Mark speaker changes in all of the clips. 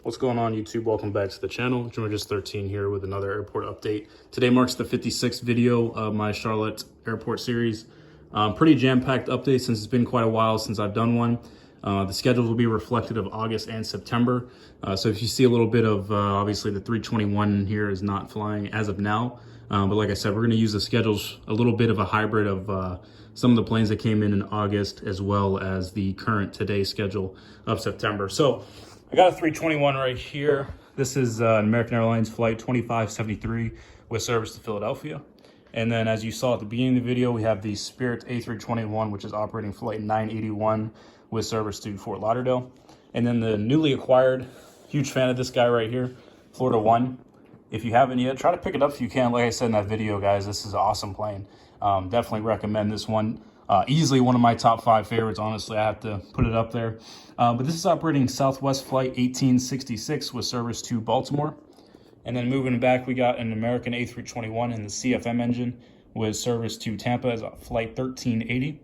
Speaker 1: What's going on, YouTube? Welcome back to the channel. Just13 here with another airport update. Today marks the 56th video of my Charlotte airport series. Pretty jam-packed update since it's been quite a while since I've done one. The schedule will be reflective of August and September. So if you see a little bit of, obviously the 321 here is not flying as of now. But like I said, we're gonna use the schedules, a little bit of a hybrid of some of the planes that came in August, as well as the current today schedule of September. So I got a 321 right here. This is an American Airlines flight 2573 with service to Philadelphia. And then as you saw at the beginning of the video, we have the Spirit A321, which is operating flight 981 with service to Fort Lauderdale. And then the newly acquired, huge fan of this guy right here, Florida One. If you haven't yet, try to pick it up if you can. Like I said in that video, guys, this is an awesome plane. Definitely recommend this one. Easily one of my top 5 favorites, honestly. I have to put it up there. But this is operating Southwest Flight 1866 with service to Baltimore. And then moving back, we got an American A321 in the CFM engine with service to Tampa as Flight 1380.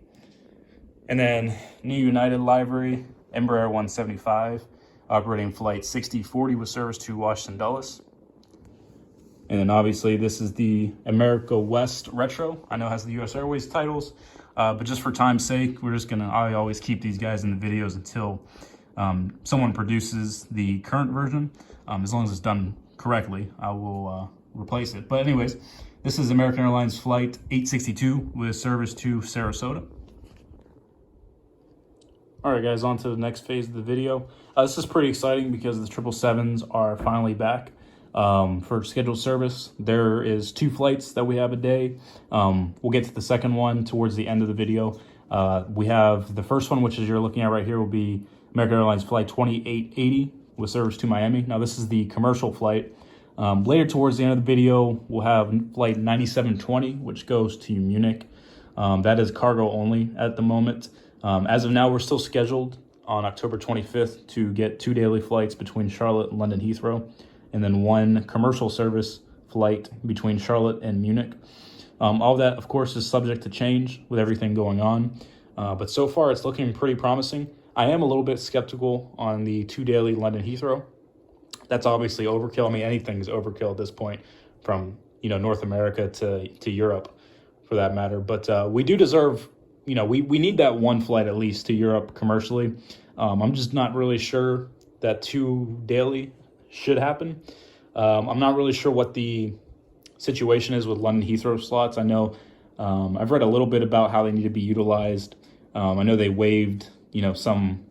Speaker 1: And then new United livery, Embraer 175, operating Flight 6040 with service to Washington Dulles. And then obviously this is the America West Retro. I know it has the US Airways titles, but just for time's sake, I always keep these guys in the videos until someone produces the current version. As long as it's done correctly, I will replace it. But anyways, this is American Airlines Flight 862 with service to Sarasota. All right, guys, on to the next phase of the video. This is pretty exciting because the 777s are finally back. For scheduled service, there is 2 flights that we have a day. We'll get to the second one towards the end of the video. We have the first one, which is you're looking at right here, will be American Airlines Flight 2880 with service to Miami. Now, this is the commercial flight. Later towards the end of the video, we'll have Flight 9720, which goes to Munich. That is cargo only at the moment. As of now, we're still scheduled on October 25th to get 2 daily flights between Charlotte and London Heathrow, and then 1 commercial service flight between Charlotte and Munich. All of that, of course, is subject to change with everything going on. But so far, it's looking pretty promising. I am a little bit skeptical on the 2 daily London Heathrow. That's obviously overkill. I mean, anything's overkill at this point, from North America to Europe, for that matter. But we do deserve, we need that 1 flight at least to Europe commercially. I'm just not really sure that 2 daily should happen. I'm not really sure what the situation is with London Heathrow slots. I know I've read a little bit about how they need to be utilized. I know they waived, some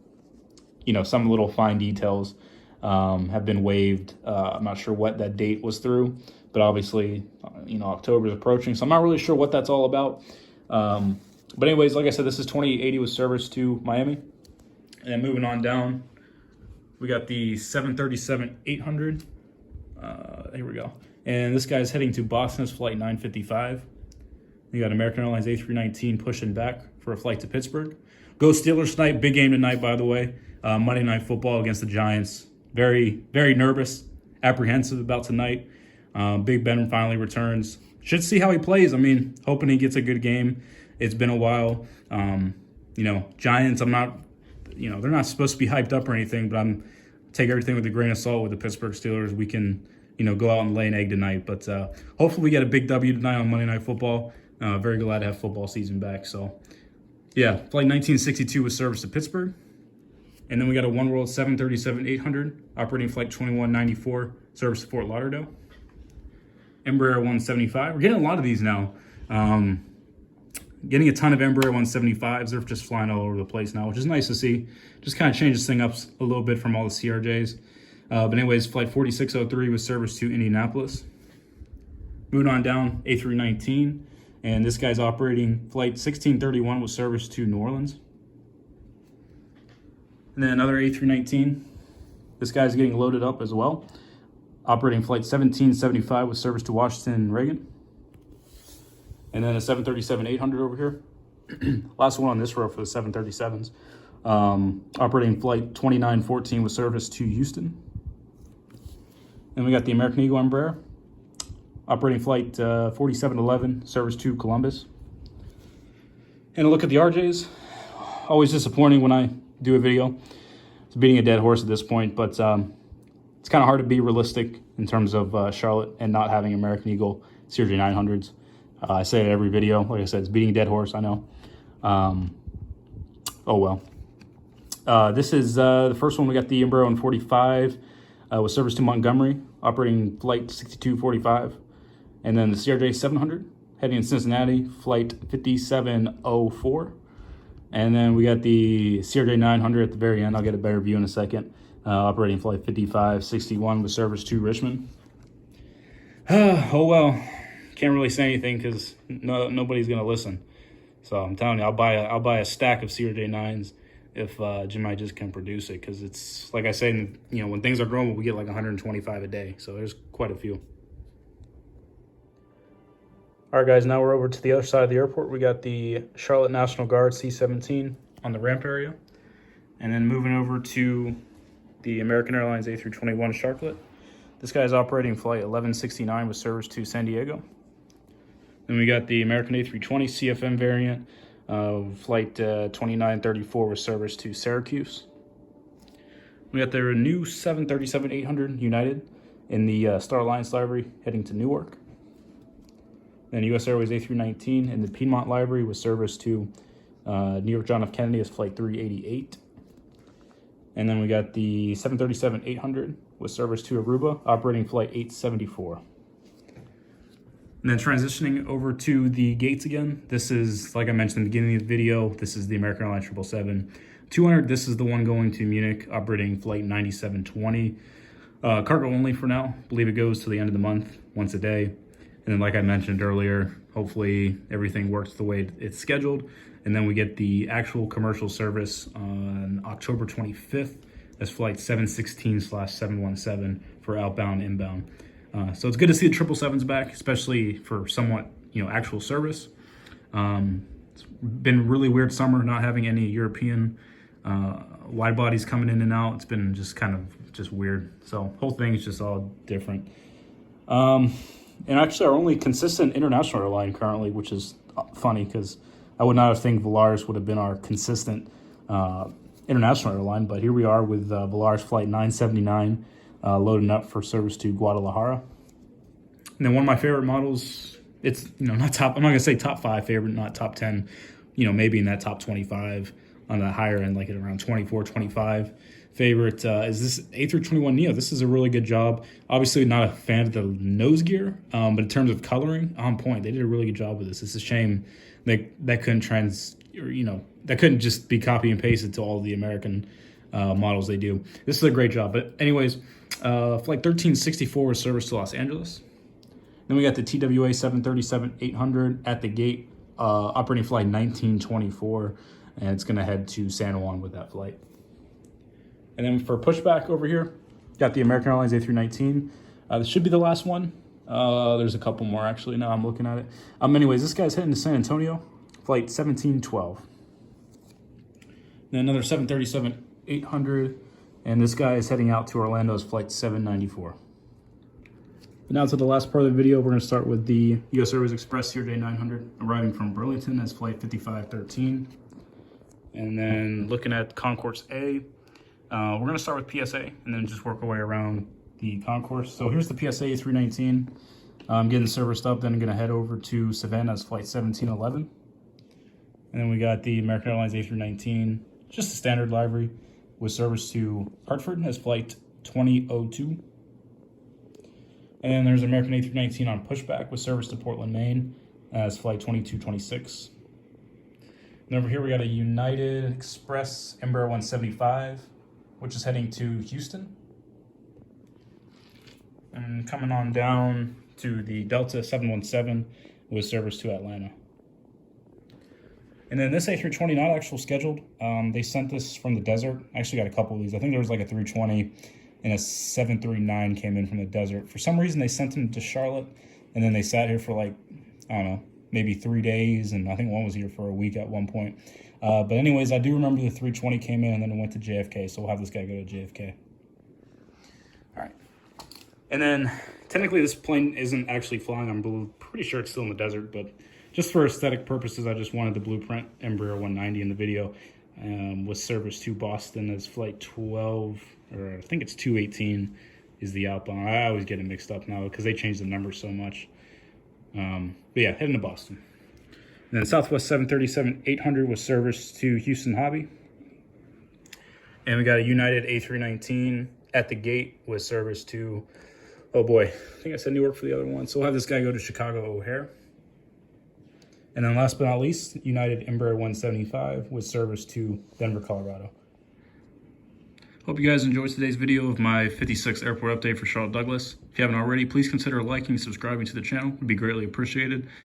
Speaker 1: little fine details have been waived. I'm not sure what that date was through, but obviously, October is approaching, so I'm not really sure what that's all about. But anyways, like I said, this is 2880 with service to Miami. And then moving on down, we got the 737-800. Here we go. And this guy's heading to Boston as Flight 955. We got American Airlines A319 pushing back for a flight to Pittsburgh. Go Steelers tonight. Big game tonight, by the way. Monday Night Football against the Giants. Very, very nervous, apprehensive about tonight. Big Ben finally returns. Should see how he plays. I mean, hoping he gets a good game. It's been a while. Giants, I'm not... they're not supposed to be hyped up or anything, but I'm take everything with a grain of salt with the Pittsburgh Steelers. We can, go out and lay an egg tonight. But hopefully we get a big W tonight on Monday Night Football. Very glad to have football season back. So, yeah, Flight 1962 with service to Pittsburgh. And then we got a One World 737-800, operating Flight 2194, service to Fort Lauderdale. Embraer 175. We're getting a lot of these now. Getting a ton of Embraer 175s. They're just flying all over the place now, which is nice to see. Just kind of changes thing up a little bit from all the CRJs. But anyways, Flight 4603 with service to Indianapolis. Moving on down, A319. And this guy's operating Flight 1631 with service to New Orleans. And then another A319. This guy's getting loaded up as well. Operating Flight 1775 with service to Washington and Reagan. And then a 737-800 over here. Last one on this row for the 737s. Operating Flight 2914 with service to Houston. And we got the American Eagle Embraer. Operating Flight 4711, service to Columbus. And a look at the RJs. Always disappointing when I do a video. It's beating a dead horse at this point, but it's kind of hard to be realistic in terms of Charlotte and not having American Eagle CRJ 900s. I say it every video. Like I said, it's beating a dead horse, I know. Oh well. This is the first one. We got the Embraer 145 with service to Montgomery, operating flight 6245. And then the CRJ 700 heading in Cincinnati, flight 5704. And then we got the CRJ 900 at the very end. I'll get a better view in a second. Operating flight 5561 with service to Richmond. Oh well, can't really say anything because nobody's gonna listen. So I'm telling you, I'll buy a stack of CRJ 9s if Gemini just can produce it, because it's like I say, when things are growing, we get like 125 a day. So there's quite a few. All right, guys, now we're over to the other side of the airport. We got the Charlotte National Guard C-17 on the ramp area. And then moving over to the American Airlines A321 Sharklet. This guy's operating flight 1169 with service to San Diego. Then we got the American A320 CFM variant, flight 2934 with service to Syracuse. We got their new 737-800 United in the Star Alliance library heading to Newark. Then U.S. Airways A319 in the Piedmont library with service to New York John F. Kennedy as flight 388. And then we got the 737-800 with service to Aruba, operating flight 874. And then transitioning over to the gates again. This is, like I mentioned in the beginning of the video, this is the American Airlines 777-200. This is the one going to Munich, operating flight 9720. Cargo only for now. I believe it goes to the end of the month, once a day. And then, like I mentioned earlier, hopefully everything works the way it's scheduled. And then we get the actual commercial service on October 25th as flight 716/717 for outbound, inbound. So it's good to see the 777s back, especially for somewhat, actual service. It's been really weird summer not having any European wide bodies coming in and out. It's been just kind of just weird. So whole thing is just all different. And actually our only consistent international airline currently, which is funny because I would not have think Volaris would have been our consistent international airline, but here we are with Volaris flight 979 loading up for service to Guadalajara. And then one of my favorite models, it's not top, I'm not gonna say top 5 favorite, not top 10, maybe in that top 25 on the higher end, like at around 24, 25 favorite is this A321neo. This is a really good job. Obviously not a fan of the nose gear, but in terms of coloring, on point. They did a really good job with this. It's a shame that couldn't that couldn't just be copy and pasted to all the American models they do. This is a great job. But anyways, flight 1364 with service to Los Angeles. Then we got the TWA 737-800 at the gate, operating flight 1924, and it's going to head to San Juan with that flight. And then for pushback over here, got the American Airlines A319. This should be the last one. There's a couple more actually now I'm looking at it. Anyways, this guy's heading to San Antonio, flight 1712. Then another 737-800, and this guy is heading out to Orlando's flight 794. But now to the last part of the video, we're going to start with the U.S. Airways Express CRJ 900 arriving from Burlington as flight 5513. And then looking at Concourse A, we're going to start with PSA and then just work our way around the concourse. So here's the PSA 319. I'm getting serviced up, then I'm going to head over to Savannah as flight 1711. And then we got the American Airlines A319, just a standard livery with service to Hartford as flight 2002. And then there's American A319 on pushback with service to Portland, Maine as flight 2226. And over here we got a United Express Embraer 175, which is heading to Houston. And coming on down to the Delta 717 with service to Atlanta. And then this A320, not actual scheduled. They sent this from the desert. I actually got a couple of these. I think there was like a 320 and a 739 came in from the desert. For some reason, they sent them to Charlotte, and then they sat here for like, I don't know, maybe 3 days, and I think one was here for a week at one point. But anyways, I do remember the 320 came in, and then it went to JFK, so we'll have this guy go to JFK. All right. And then, technically, this plane isn't actually flying. I'm pretty sure it's still in the desert, but just for aesthetic purposes, I just wanted the blueprint Embraer 190 in the video with service to Boston as flight 12, or I think it's 218, is the outbound. I always get it mixed up now because they changed the numbers so much. But yeah, heading to Boston. And then Southwest 737-800 was serviced to Houston Hobby. And we got a United A319 at the gate with service to, oh boy, I think I said Newark for the other one. So we'll have this guy go to Chicago O'Hare. And then last but not least, United Embraer 175 with service to Denver, Colorado. Hope you guys enjoyed today's video of my 56th airport update for Charlotte Douglas. If you haven't already, please consider liking and subscribing to the channel. It would be greatly appreciated.